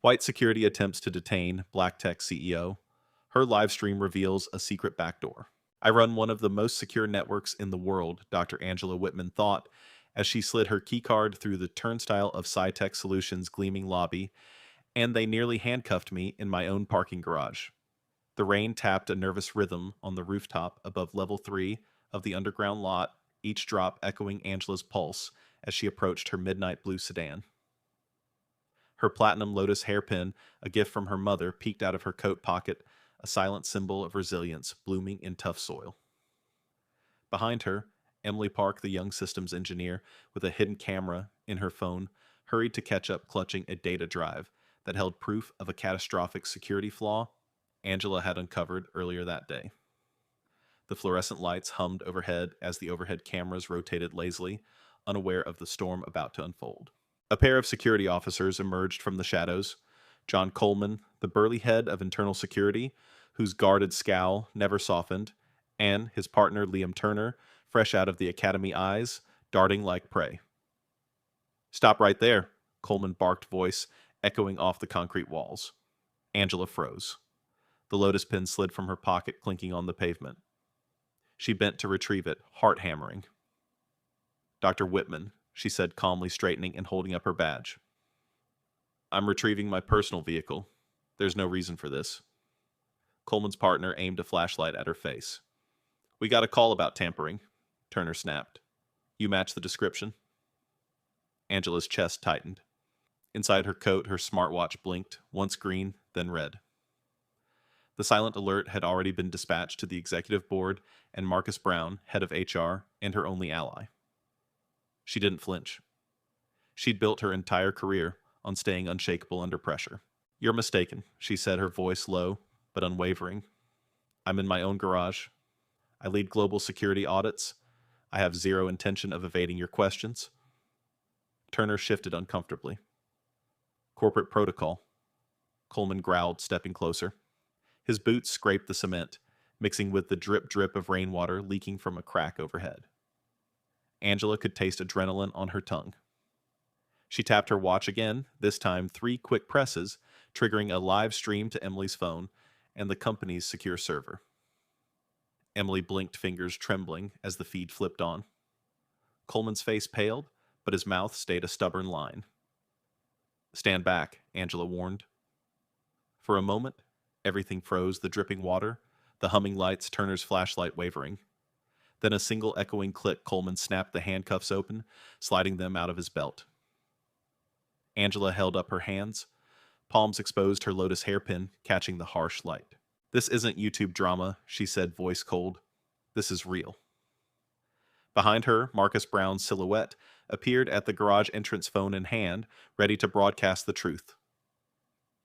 White security attempts to detain Black Tech CEO. Her live stream reveals a secret backdoor. I run one of the most secure networks in the world, Dr. Angela Whitman thought, as she slid her keycard through the turnstile of SciTech Solutions' gleaming lobby, and they nearly handcuffed me in my own parking garage. The rain tapped a nervous rhythm on the rooftop above level 3 of the underground lot, each drop echoing Angela's pulse as she approached her midnight blue sedan. Her platinum lotus hairpin, a gift from her mother, peeked out of her coat pocket, a silent symbol of resilience blooming in tough soil. Behind her, Emily Park, the young systems engineer, with a hidden camera in her phone, hurried to catch up, clutching a data drive that held proof of a catastrophic security flaw Angela had uncovered earlier that day. The fluorescent lights hummed overhead as the overhead cameras rotated lazily, unaware of the storm about to unfold. A pair of security officers emerged from the shadows. John Coleman, the burly head of internal security, whose guarded scowl never softened, and his partner Liam Turner, fresh out of the academy eyes, darting like prey. "Stop right there," Coleman barked, voice echoing off the concrete walls. Angela froze. The lotus pin slid from her pocket, clinking on the pavement. She bent to retrieve it, heart hammering. "Dr. Whitman," she said calmly, straightening and holding up her badge. "I'm retrieving my personal vehicle. There's no reason for this." Coleman's partner aimed a flashlight at her face. "We got a call about tampering," Turner snapped. "You match the description?" Angela's chest tightened. Inside her coat, her smartwatch blinked, once green, then red. The silent alert had already been dispatched to the executive board and Marcus Brown, head of HR, and her only ally. She didn't flinch. She'd built her entire career on staying unshakable under pressure. "You're mistaken," she said, her voice low but unwavering. "I'm in my own garage. I lead global security audits. I have zero intention of evading your questions." Turner shifted uncomfortably. "Corporate protocol," Coleman growled, stepping closer. His boots scraped the cement, mixing with the drip-drip of rainwater leaking from a crack overhead. Angela could taste adrenaline on her tongue. She tapped her watch again, this time 3 quick presses, triggering a live stream to Emily's phone and the company's secure server. Emily blinked, fingers trembling as the feed flipped on. Coleman's face paled, but his mouth stayed a stubborn line. "Stand back," Angela warned. For a moment, everything froze, the dripping water, the humming lights, Turner's flashlight wavering. Then a single echoing click, Coleman snapped the handcuffs open, sliding them out of his belt. Angela held up her hands. Palms exposed, her lotus hairpin catching the harsh light. "This isn't YouTube drama," she said, voice cold. "This is real." Behind her, Marcus Brown's silhouette appeared at the garage entrance, phone in hand, ready to broadcast the truth.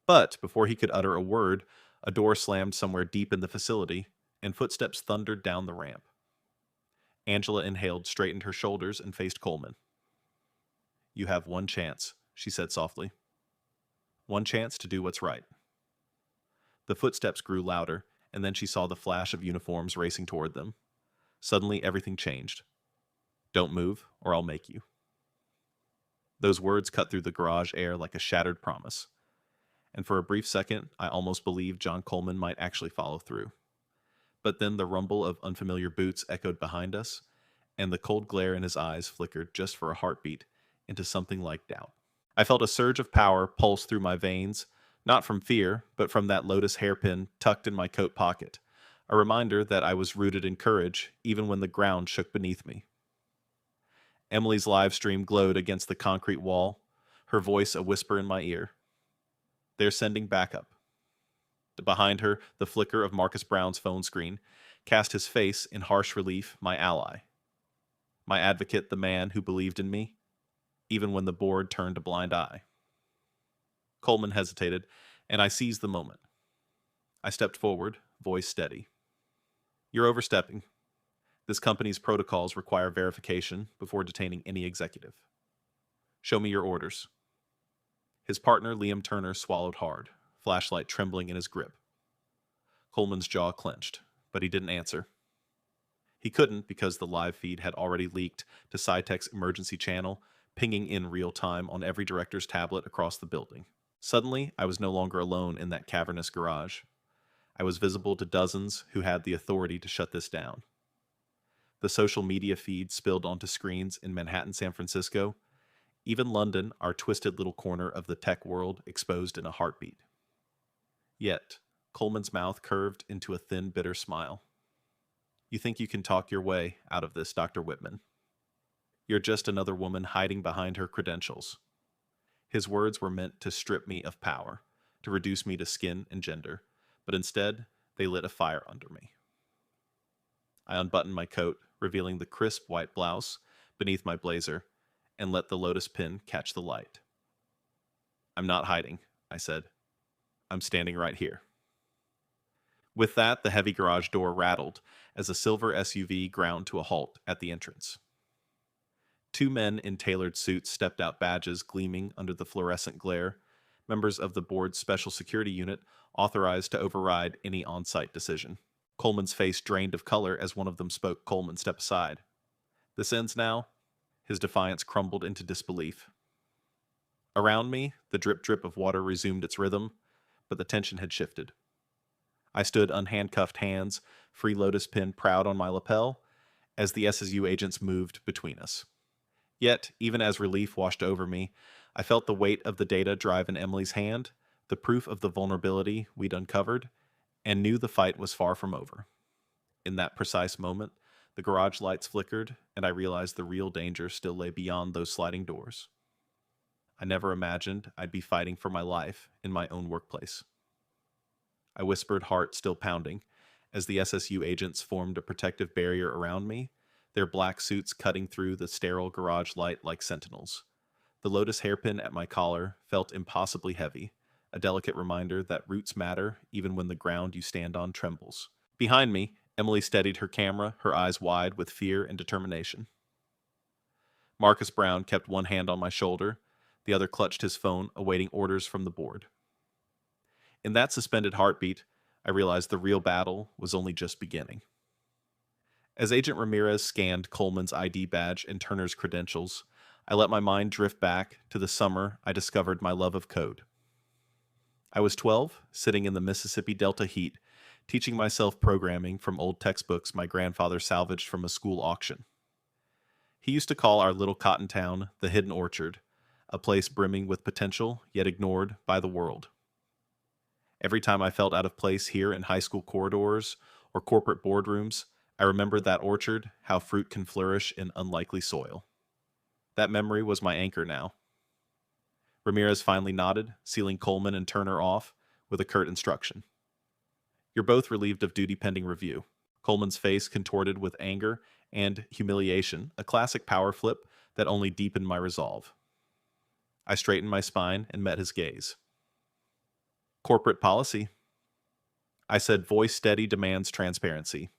But before he could utter a word, a door slammed somewhere deep in the facility, and footsteps thundered down the ramp. Angela inhaled, straightened her shoulders, and faced Coleman. "You have one chance," she said softly. "One chance to do what's right." The footsteps grew louder, and then she saw the flash of uniforms racing toward them. Suddenly, everything changed. "Don't move, or I'll make you." Those words cut through the garage air like a shattered promise. And for a brief second, I almost believed John Coleman might actually follow through. But then the rumble of unfamiliar boots echoed behind us, and the cold glare in his eyes flickered just for a heartbeat into something like doubt. I felt a surge of power pulse through my veins, not from fear, but from that lotus hairpin tucked in my coat pocket, a reminder that I was rooted in courage even when the ground shook beneath me. Emily's live stream glowed against the concrete wall, her voice a whisper in my ear. "They're sending backup." Behind her, the flicker of Marcus Brown's phone screen cast his face in harsh relief, my ally. My advocate, the man who believed in me, even when the board turned a blind eye. Coleman hesitated, and I seized the moment. I stepped forward, voice steady. "You're overstepping. This company's protocols require verification before detaining any executive. Show me your orders." His partner, Liam Turner, swallowed hard, flashlight trembling in his grip. Coleman's jaw clenched, but he didn't answer. He couldn't because the live feed had already leaked to SciTech's emergency channel, pinging in real time on every director's tablet across the building. Suddenly, I was no longer alone in that cavernous garage. I was visible to dozens who had the authority to shut this down. The social media feed spilled onto screens in Manhattan, San Francisco. Even London, our twisted little corner of the tech world, exposed in a heartbeat. Yet, Coleman's mouth curved into a thin, bitter smile. You think you can talk your way out of this, Dr. Whitman. You're just another woman hiding behind her credentials. His words were meant to strip me of power, to reduce me to skin and gender, but instead, they lit a fire under me. I unbuttoned my coat, revealing the crisp white blouse beneath my blazer, and let the lotus pin catch the light. I'm not hiding, I said. I'm standing right here. With that, the heavy garage door rattled as a silver SUV ground to a halt at the entrance. Two men in tailored suits stepped out, badges gleaming under the fluorescent glare, members of the board's special security unit authorized to override any on-site decision. Coleman's face drained of color as one of them spoke. Coleman, step aside. This ends now? His defiance crumbled into disbelief. Around me, the drip-drip of water resumed its rhythm, but the tension had shifted. I stood unhandcuffed hands, free lotus pin proud on my lapel, as the SSU agents moved between us. Yet, even as relief washed over me, I felt the weight of the data drive in Emily's hand, the proof of the vulnerability we'd uncovered, and knew the fight was far from over. In that precise moment, the garage lights flickered, and I realized the real danger still lay beyond those sliding doors. I never imagined I'd be fighting for my life in my own workplace. I whispered, heart still pounding, as the SSU agents formed a protective barrier around me, their black suits cutting through the sterile garage light like sentinels. The lotus hairpin at my collar felt impossibly heavy, a delicate reminder that roots matter even when the ground you stand on trembles. Behind me, Emily steadied her camera, her eyes wide with fear and determination. Marcus Brown kept one hand on my shoulder, the other clutched his phone, awaiting orders from the board. In that suspended heartbeat, I realized the real battle was only just beginning. As Agent Ramirez scanned Coleman's ID badge and Turner's credentials, I let my mind drift back to the summer I discovered my love of code. I was 12, sitting in the Mississippi Delta heat, teaching myself programming from old textbooks my grandfather salvaged from a school auction. He used to call our little cotton town the Hidden Orchard, a place brimming with potential, yet ignored by the world. Every time I felt out of place here in high school corridors or corporate boardrooms, I remembered that orchard, how fruit can flourish in unlikely soil. That memory was my anchor now. Ramirez finally nodded, sealing Coleman and Turner off with a curt instruction. You're both relieved of duty pending review. Coleman's face contorted with anger and humiliation, a classic power flip that only deepened my resolve. I straightened my spine and met his gaze. Corporate policy. I said, voice steady demands transparency.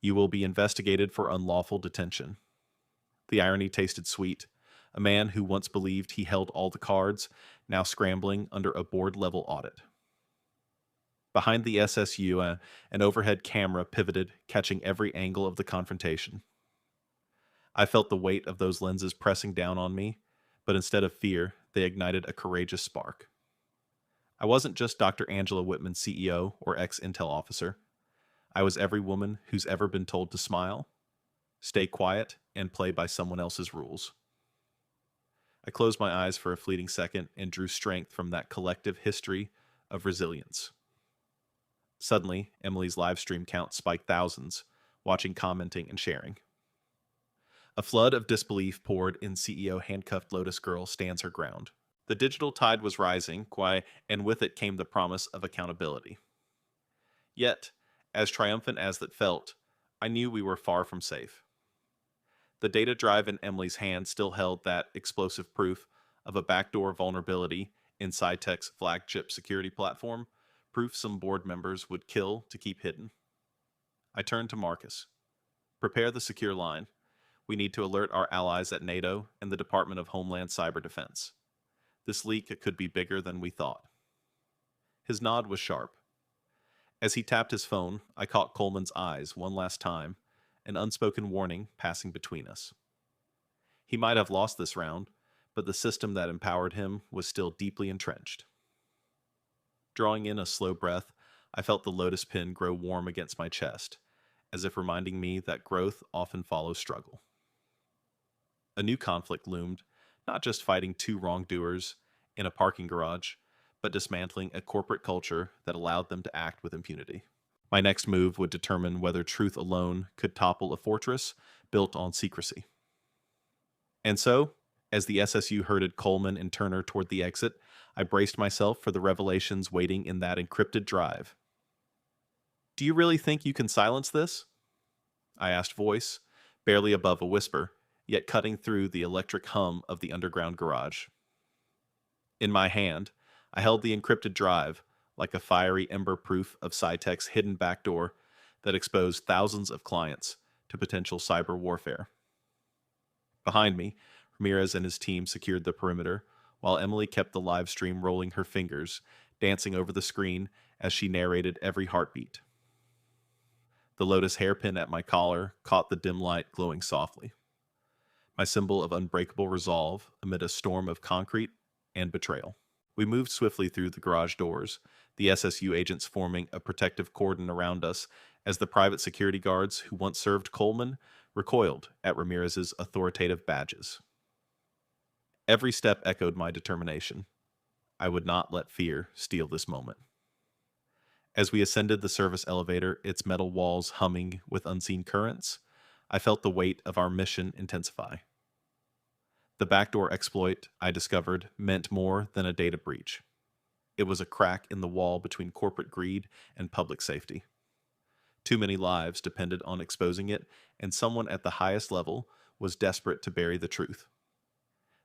You will be investigated for unlawful detention. The irony tasted sweet. A man who once believed he held all the cards, now scrambling under a board-level audit. Behind the SSU, an overhead camera pivoted, catching every angle of the confrontation. I felt the weight of those lenses pressing down on me, but instead of fear, they ignited a courageous spark. I wasn't just Dr. Angela Whitman, CEO or ex-Intel officer. I was every woman who's ever been told to smile, stay quiet, and play by someone else's rules. I closed my eyes for a fleeting second and drew strength from that collective history of resilience. Suddenly, Emily's livestream count spiked thousands, watching, commenting, and sharing. A flood of disbelief poured in. CEO handcuffed Lotus Girl stands her ground. The digital tide was rising, and with it came the promise of accountability. Yet, as triumphant as that felt, I knew we were far from safe. The data drive in Emily's hand still held that explosive proof of a backdoor vulnerability in SciTech's flagship security platform, proof some board members would kill to keep hidden. I turned to Marcus. Prepare the secure line. We need to alert our allies at NATO and the Department of Homeland Cyber Defense. This leak could be bigger than we thought. His nod was sharp. As he tapped his phone, I caught Coleman's eyes one last time, an unspoken warning passing between us. He might have lost this round, but the system that empowered him was still deeply entrenched. Drawing in a slow breath, I felt the lotus pin grow warm against my chest, as if reminding me that growth often follows struggle. A new conflict loomed, not just fighting two wrongdoers in a parking garage, but dismantling a corporate culture that allowed them to act with impunity. My next move would determine whether truth alone could topple a fortress built on secrecy. And so, as the SSU herded Coleman and Turner toward the exit, I braced myself for the revelations waiting in that encrypted drive. "Do you really think you can silence this?" I asked, voice barely above a whisper, yet cutting through the electric hum of the underground garage. In my hand, I held the encrypted drive, like a fiery ember proof of SciTech's hidden backdoor that exposed thousands of clients to potential cyber warfare. Behind me, Ramirez and his team secured the perimeter, while Emily kept the live stream rolling her fingers, dancing over the screen as she narrated every heartbeat. The lotus hairpin at my collar caught the dim light glowing softly, my symbol of unbreakable resolve amid a storm of concrete and betrayal. We moved swiftly through the garage doors, the SSU agents forming a protective cordon around us as the private security guards who once served Coleman recoiled at Ramirez's authoritative badges. Every step echoed my determination. I would not let fear steal this moment. As we ascended the service elevator, its metal walls humming with unseen currents, I felt the weight of our mission intensify. The backdoor exploit, I discovered, meant more than a data breach. It was a crack in the wall between corporate greed and public safety. Too many lives depended on exposing it, and someone at the highest level was desperate to bury the truth.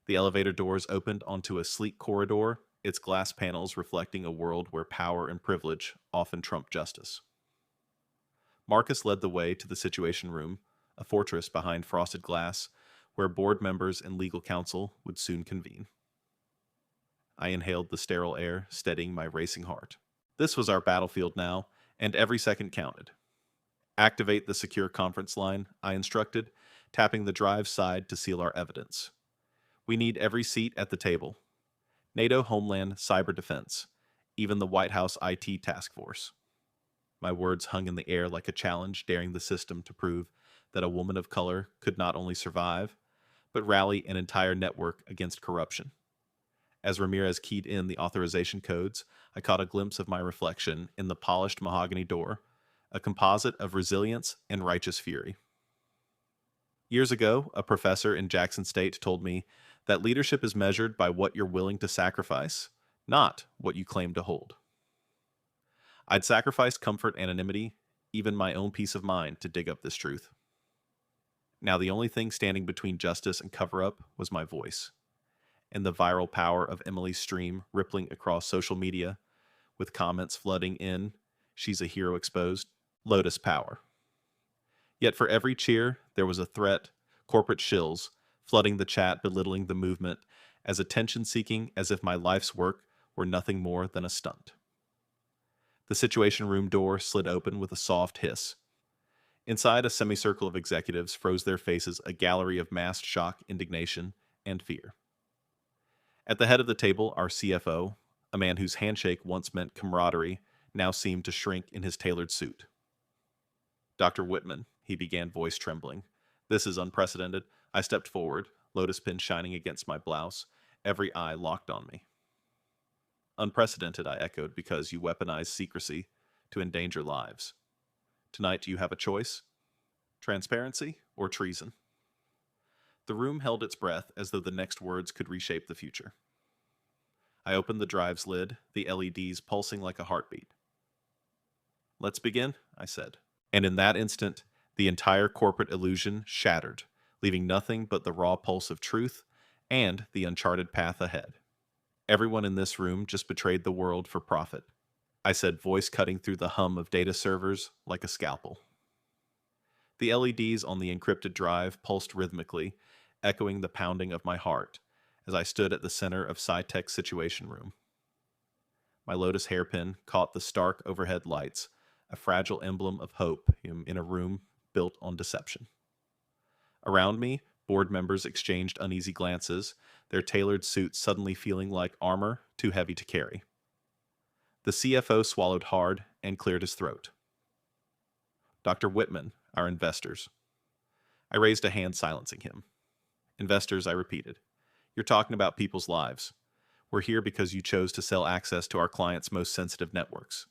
The elevator doors opened onto a sleek corridor, its glass panels reflecting a world where power and privilege often trump justice. Marcus led the way to the Situation Room, a fortress behind frosted glass, where board members and legal counsel would soon convene. I inhaled the sterile air, steadying my racing heart. This was our battlefield now, and every second counted. "Activate the secure conference line," I instructed, tapping the drive side to seal our evidence. "We need every seat at the table. NATO Homeland Cyber Defense, even the White House IT Task Force." My words hung in the air like a challenge, daring the system to prove that a woman of color could not only survive, but rally an entire network against corruption. As Ramirez keyed in the authorization codes, I caught a glimpse of my reflection in the polished mahogany door, a composite of resilience and righteous fury. Years ago, a professor in Jackson State told me that leadership is measured by what you're willing to sacrifice, not what you claim to hold. I'd sacrificed comfort, anonymity, even my own peace of mind to dig up this truth. Now the only thing standing between justice and cover-up was my voice, and the viral power of Emily's stream rippling across social media, with comments flooding in, "She's a hero exposed," Lotus power. Yet for every cheer, there was a threat, corporate shills, flooding the chat, belittling the movement, as attention-seeking as if my life's work were nothing more than a stunt. The Situation Room door slid open with a soft hiss. Inside, a semicircle of executives froze their faces, a gallery of masked shock, indignation, and fear. At the head of the table, our CFO, a man whose handshake once meant camaraderie, now seemed to shrink in his tailored suit. "Dr. Whitman," he began, voice trembling. "This is unprecedented." I stepped forward, lotus pin shining against my blouse, every eye locked on me. "Unprecedented," I echoed, "because you weaponize secrecy to endanger lives. Tonight you have a choice: transparency or treason." The room held its breath as though the next words could reshape the future. I opened the drive's lid, the LEDs pulsing like a heartbeat. "Let's begin," I said. And in that instant, the entire corporate illusion shattered, leaving nothing but the raw pulse of truth and the uncharted path ahead. "Everyone in this room just betrayed the world for profit," I said, voice cutting through the hum of data servers like a scalpel. The LEDs on the encrypted drive pulsed rhythmically, echoing the pounding of my heart as I stood at the center of SciTech's Situation Room. My lotus hairpin caught the stark overhead lights, a fragile emblem of hope in a room built on deception. Around me, board members exchanged uneasy glances, their tailored suits suddenly feeling like armor too heavy to carry. The CFO swallowed hard and cleared his throat. Dr. Whitman, our investors. I raised a hand silencing him. Investors, I repeated. You're talking about people's lives. We're here because you chose to sell access to our clients' most sensitive networks.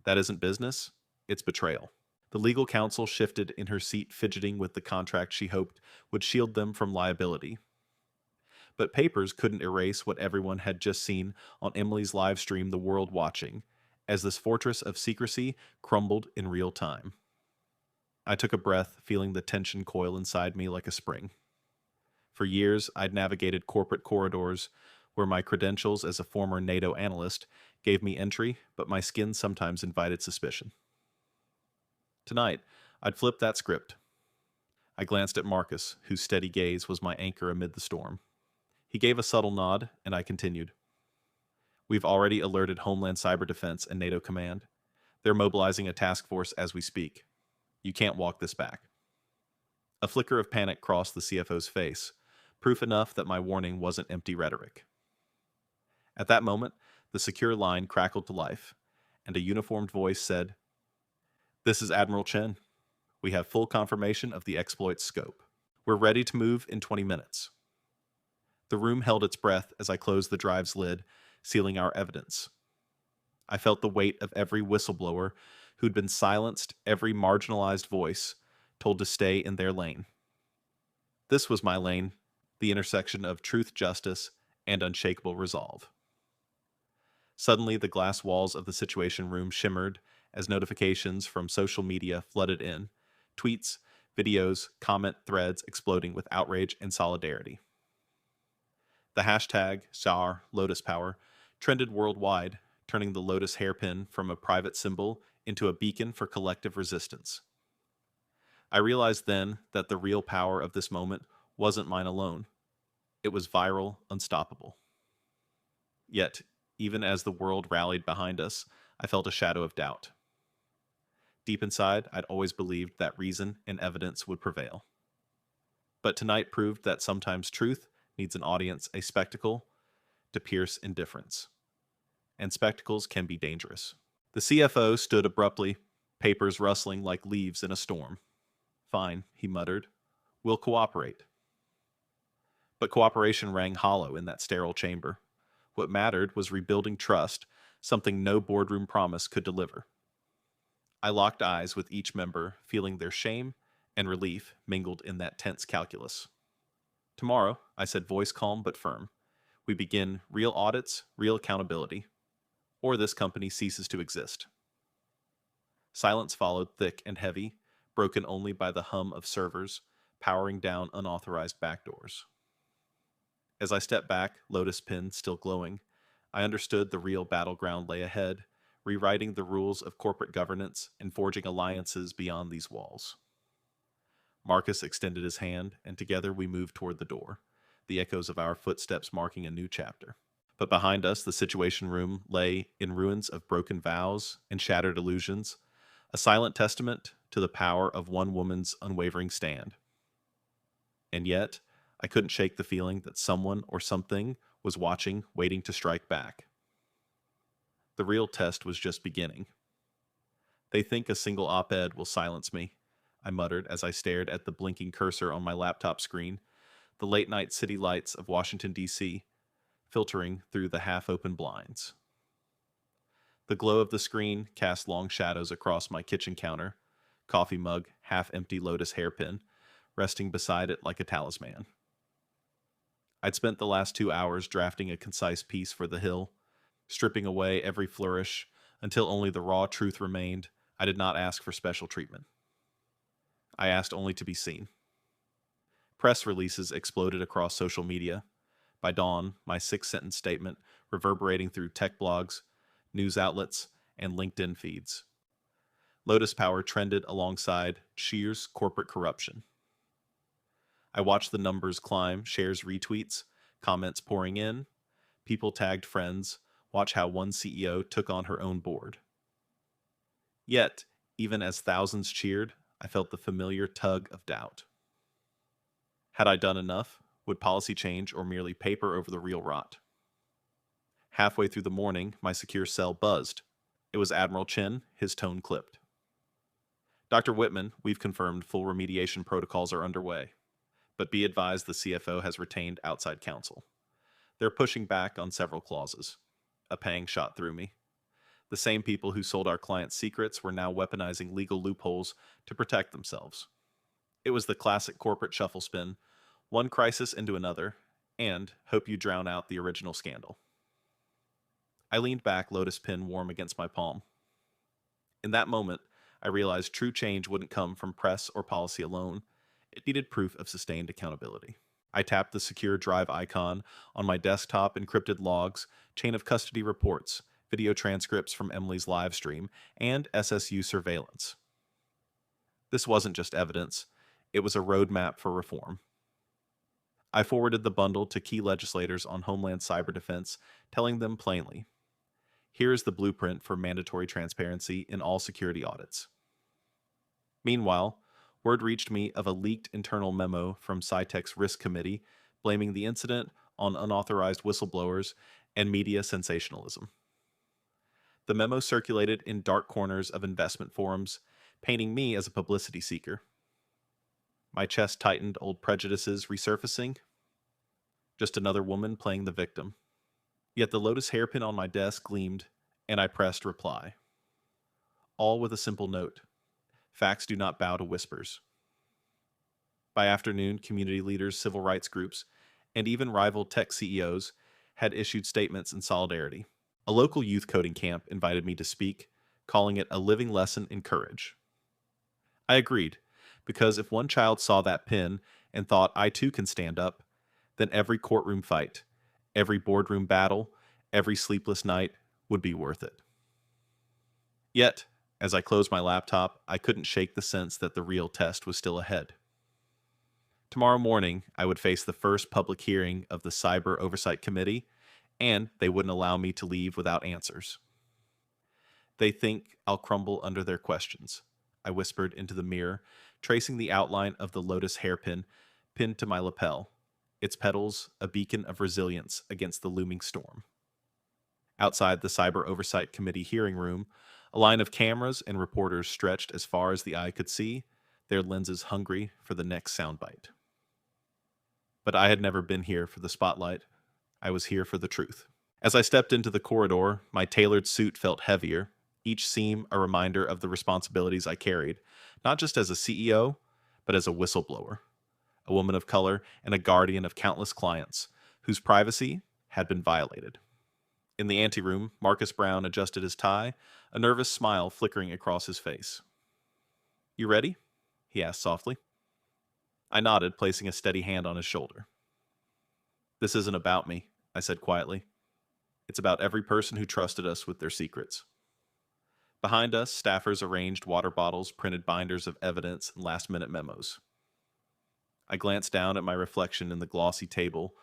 That isn't business, it's betrayal. The legal counsel shifted in her seat, fidgeting with the contract she hoped would shield them from liability. But papers couldn't erase what everyone had just seen on Emily's live stream, the world watching, as this fortress of secrecy crumbled in real time. I took a breath, feeling the tension coil inside me like a spring. For years, I'd navigated corporate corridors where my credentials as a former NATO analyst gave me entry, but my skin sometimes invited suspicion. Tonight, I'd flipped that script. I glanced at Marcus, whose steady gaze was my anchor amid the storm. He gave a subtle nod, and I continued. We've already alerted Homeland Cyber Defense and NATO Command. They're mobilizing a task force as we speak. You can't walk this back. A flicker of panic crossed the CFO's face, proof enough that my warning wasn't empty rhetoric. At that moment, the secure line crackled to life, and a uniformed voice said, "This is Admiral Chen. We have full confirmation of the exploit's scope. We're ready to move in 20 minutes. The room held its breath as I closed the drive's lid, sealing our evidence. I felt the weight of every whistleblower who'd been silenced, every marginalized voice told to stay in their lane. This was my lane, the intersection of truth, justice, and unshakable resolve. Suddenly, the glass walls of the Situation Room shimmered as notifications from social media flooded in, tweets, videos, comment threads exploding with outrage and solidarity. The hashtag # Lotus Power trended worldwide, turning the lotus hairpin from a private symbol into a beacon for collective resistance. I realized then that the real power of this moment wasn't mine alone. It was viral, unstoppable. Yet, even as the world rallied behind us, I felt a shadow of doubt. Deep inside, I'd always believed that reason and evidence would prevail. But tonight proved that sometimes truth needs an audience, a spectacle, to pierce indifference. And spectacles can be dangerous. The CFO stood abruptly, papers rustling like leaves in a storm. "Fine," he muttered. "We'll cooperate." But cooperation rang hollow in that sterile chamber. What mattered was rebuilding trust, something no boardroom promise could deliver. I locked eyes with each member, feeling their shame and relief mingled in that tense calculus. "Tomorrow," I said, voice calm but firm, "we begin real audits, real accountability, or this company ceases to exist." Silence followed, thick and heavy, broken only by the hum of servers powering down unauthorized backdoors. As I stepped back, lotus pin still glowing, I understood the real battleground lay ahead, rewriting the rules of corporate governance and forging alliances beyond these walls. Marcus extended his hand, and together we moved toward the door, the echoes of our footsteps marking a new chapter. But behind us, the Situation Room lay in ruins of broken vows and shattered illusions, a silent testament to the power of one woman's unwavering stand. And yet, I couldn't shake the feeling that someone or something was watching, waiting to strike back. The real test was just beginning. "They think a single op-ed will silence me," I muttered as I stared at the blinking cursor on my laptop screen, the late-night city lights of Washington, D.C., filtering through the half-open blinds. The glow of the screen cast long shadows across my kitchen counter, coffee mug, half-empty lotus hairpin, resting beside it like a talisman. I'd spent the last 2 hours drafting a concise piece for The Hill, stripping away every flourish until only the raw truth remained. I did not ask for special treatment. I asked only to be seen. Press releases exploded across social media. By dawn, my 6-sentence statement reverberating through tech blogs, news outlets, and LinkedIn feeds. Lotus Power trended alongside Shear's corporate corruption. I watched the numbers climb, shares, retweets, comments pouring in. People tagged friends. Watch how one CEO took on her own board. Yet, even as thousands cheered, I felt the familiar tug of doubt. Had I done enough? Would policy change or merely paper over the real rot? Halfway through the morning, my secure cell buzzed, It was Admiral Chin, his tone clipped. Dr. Whitman, we've confirmed full remediation protocols are underway, but be advised the CFO has retained outside counsel. They're pushing back on several clauses. A pang shot through me. The same people who sold our clients' secrets were now weaponizing legal loopholes to protect themselves. It was the classic corporate shuffle spin, one crisis into another, and hope you drown out the original scandal. I leaned back, lotus pin warm against my palm. In that moment, I realized true change wouldn't come from press or policy alone. It needed proof of sustained accountability. I tapped the secure drive icon on my desktop, encrypted logs, chain of custody reports, video transcripts from Emily's live stream, and SSU surveillance. This wasn't just evidence, it was a roadmap for reform. I forwarded the bundle to key legislators on Homeland Cyber Defense, telling them plainly, here is the blueprint for mandatory transparency in all security audits. Meanwhile, word reached me of a leaked internal memo from SciTech's Risk Committee blaming the incident on unauthorized whistleblowers and media sensationalism. The memo circulated in dark corners of investment forums, painting me as a publicity seeker. My chest tightened, old prejudices resurfacing. Just another woman playing the victim. Yet the lotus hairpin on my desk gleamed, and I pressed reply. All with a simple note. Facts do not bow to whispers. By afternoon, community leaders, civil rights groups, and even rival tech CEOs had issued statements in solidarity. A local youth coding camp invited me to speak, calling it a living lesson in courage. I agreed, because if one child saw that pin and thought I too can stand up, then every courtroom fight, every boardroom battle, every sleepless night would be worth it. Yet, as I closed my laptop, I couldn't shake the sense that the real test was still ahead. Tomorrow morning, I would face the first public hearing of the Cyber Oversight Committee, and they wouldn't allow me to leave without answers. They think I'll crumble under their questions, I whispered into the mirror, tracing the outline of the lotus hairpin pinned to my lapel, its petals a beacon of resilience against the looming storm. Outside the Cyber Oversight Committee hearing room, a line of cameras and reporters stretched as far as the eye could see, their lenses hungry for the next soundbite. But I had never been here for the spotlight. I was here for the truth. As I stepped into the corridor, my tailored suit felt heavier, each seam a reminder of the responsibilities I carried, not just as a CEO, but as a whistleblower, a woman of color and a guardian of countless clients whose privacy had been violated. In the anteroom, Marcus Brown adjusted his tie, a nervous smile flickering across his face. "You ready?" he asked softly. I nodded, placing a steady hand on his shoulder. "This isn't about me," I said quietly. "It's about every person who trusted us with their secrets." Behind us, staffers arranged water bottles, printed binders of evidence, and last-minute memos. I glanced down at my reflection in the glossy table,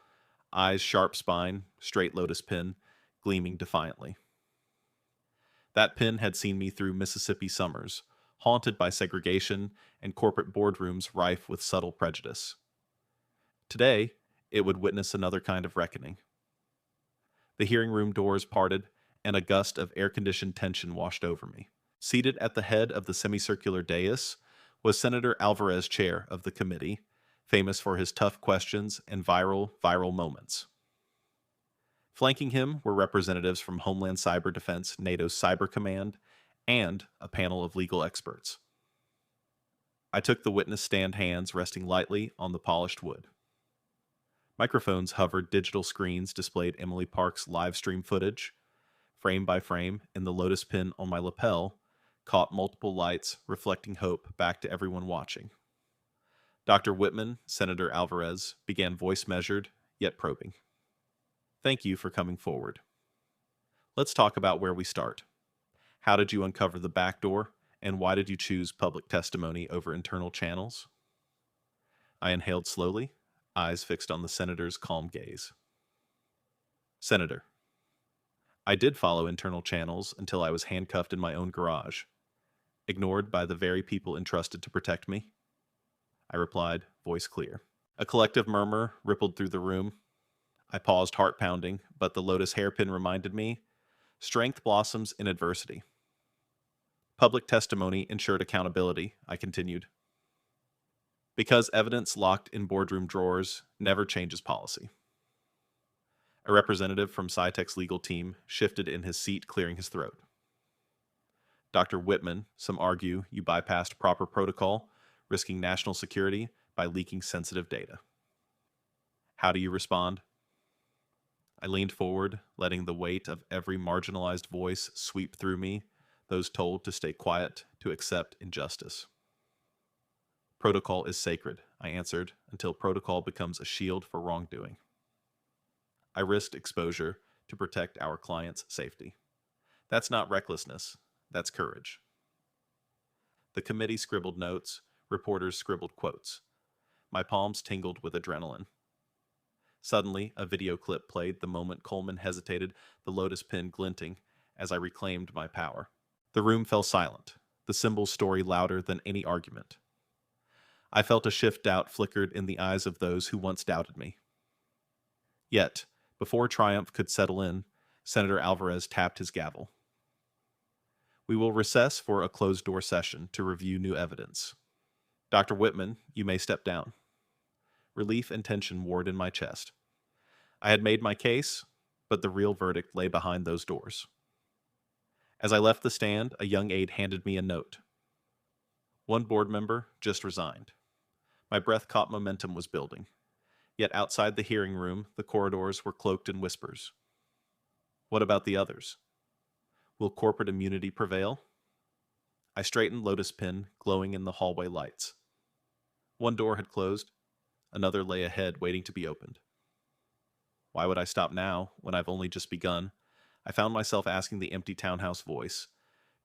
eyes sharp spine, straight lotus pin, gleaming defiantly. That pin had seen me through Mississippi summers, haunted by segregation and corporate boardrooms rife with subtle prejudice. Today, it would witness another kind of reckoning. The hearing room doors parted, and a gust of air-conditioned tension washed over me. Seated at the head of the semicircular dais was Senator Alvarez, chair of the committee, famous for his tough questions and viral moments. Flanking him were representatives from Homeland Cyber Defense, NATO's Cyber Command, and a panel of legal experts. I took the witness stand, hands resting lightly on the polished wood. Microphones hovered, digital screens displayed Emily Park's live stream footage. Frame by frame, and the lotus pin on my lapel caught multiple lights, reflecting hope back to everyone watching. Dr. Whitman, Senator Alvarez, began voice measured, yet probing. "Thank you for coming forward. Let's talk about where we start. How did you uncover the backdoor, and why did you choose public testimony over internal channels?" I inhaled slowly, eyes fixed on the senator's calm gaze. "Senator, I did follow internal channels until I was handcuffed in my own garage, ignored by the very people entrusted to protect me," I replied, voice clear. A collective murmur rippled through the room. I paused, heart pounding, but the lotus hairpin reminded me, strength blossoms in adversity. Public testimony ensured accountability, I continued. Because evidence locked in boardroom drawers never changes policy. A representative from Scitech's legal team shifted in his seat, clearing his throat. Dr. Whitman, some argue you bypassed proper protocol, risking national security by leaking sensitive data. How do you respond? I leaned forward, letting the weight of every marginalized voice sweep through me, those told to stay quiet, to accept injustice. Protocol is sacred, I answered, until protocol becomes a shield for wrongdoing. I risked exposure to protect our clients' safety. That's not recklessness, that's courage. The committee scribbled notes, reporters scribbled quotes. My palms tingled with adrenaline. Suddenly, a video clip played the moment Coleman hesitated, the lotus pin glinting, as I reclaimed my power. The room fell silent, the symbol's story louder than any argument. I felt a shift doubt flickered in the eyes of those who once doubted me. Yet, before triumph could settle in, Senator Alvarez tapped his gavel. We will recess for a closed-door session to review new evidence. Dr. Whitman, you may step down. Relief and tension warred in my chest. I had made my case, but the real verdict lay behind those doors. As I left the stand, a young aide handed me a note. One board member just resigned. My breath caught momentum was building. Yet outside the hearing room, the corridors were cloaked in whispers. What about the others? Will corporate immunity prevail? I straightened Lotus Pin, glowing in the hallway lights. One door had closed. Another lay ahead, waiting to be opened. Why would I stop now, when I've only just begun? I found myself asking the empty townhouse voice,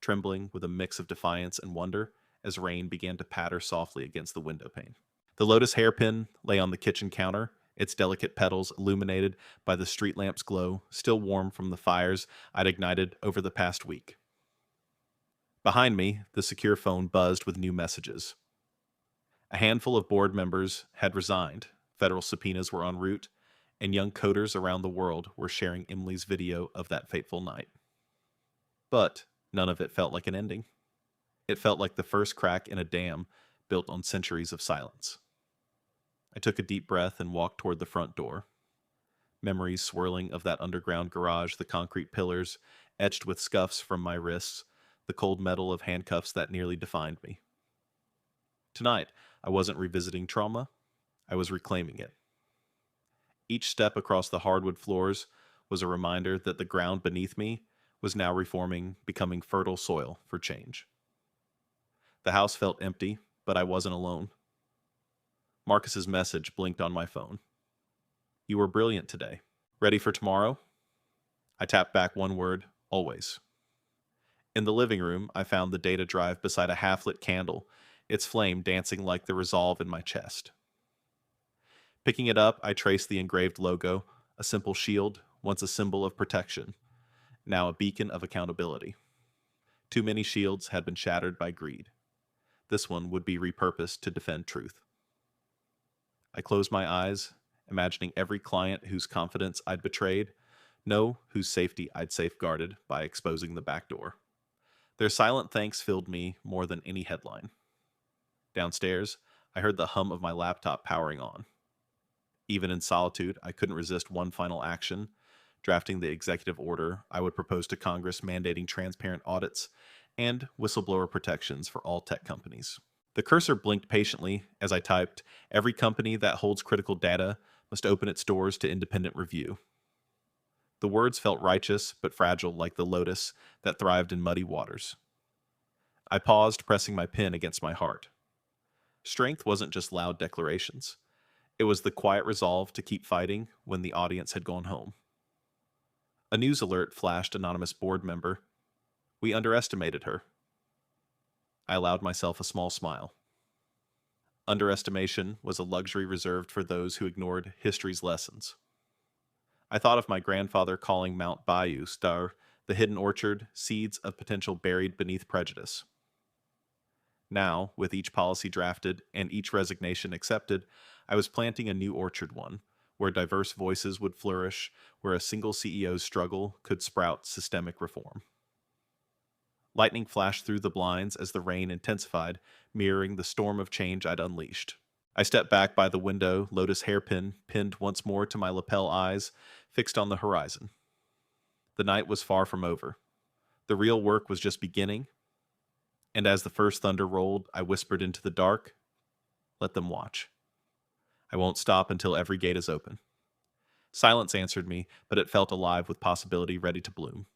trembling with a mix of defiance and wonder as rain began to patter softly against the window pane. The lotus hairpin lay on the kitchen counter, its delicate petals illuminated by the street lamp's glow, still warm from the fires I'd ignited over the past week. Behind me, the secure phone buzzed with new messages. A handful of board members had resigned, federal subpoenas were en route, and young coders around the world were sharing Emily's video of that fateful night. But none of it felt like an ending. It felt like the first crack in a dam built on centuries of silence. I took a deep breath and walked toward the front door. Memories swirling of that underground garage, the concrete pillars etched with scuffs from my wrists, the cold metal of handcuffs that nearly defined me. Tonight, I wasn't revisiting trauma, I was reclaiming it. Each step across the hardwood floors was a reminder that the ground beneath me was now reforming, becoming fertile soil for change. The house felt empty, but I wasn't alone. Marcus's message blinked on my phone. You were brilliant today. Ready for tomorrow? I tapped back one word, always. In the living room, I found the data drive beside a half-lit candle, its flame dancing like the resolve in my chest. Picking it up, I traced the engraved logo, a simple shield, once a symbol of protection, now a beacon of accountability. Too many shields had been shattered by greed. This one would be repurposed to defend truth. I closed my eyes, imagining every client whose confidence I'd betrayed, no, whose safety I'd safeguarded by exposing the back door. Their silent thanks filled me more than any headline. Downstairs, I heard the hum of my laptop powering on. Even in solitude, I couldn't resist one final action, drafting the executive order I would propose to Congress mandating transparent audits and whistleblower protections for all tech companies. The cursor blinked patiently as I typed, every company that holds critical data must open its doors to independent review. The words felt righteous but fragile, like the lotus that thrived in muddy waters. I paused, pressing my pen against my heart. Strength wasn't just loud declarations. It was the quiet resolve to keep fighting when the audience had gone home. A news alert flashed anonymous board member. We underestimated her. I allowed myself a small smile. Underestimation was a luxury reserved for those who ignored history's lessons. I thought of my grandfather calling Mount Bayou Star, the hidden orchard, seeds of potential buried beneath prejudice. Now, with each policy drafted and each resignation accepted, I was planting a new orchard, one where diverse voices would flourish, where a single CEO's struggle could sprout systemic reform. Lightning flashed through the blinds as the rain intensified, mirroring the storm of change I'd unleashed. I stepped back by the window, Lotus hairpin pinned once more to my lapel eyes, fixed on the horizon. The night was far from over. The real work was just beginning, and as the first thunder rolled, I whispered into the dark, "Let them watch. I won't stop until every gate is open." Silence answered me, but it felt alive with possibility ready to bloom.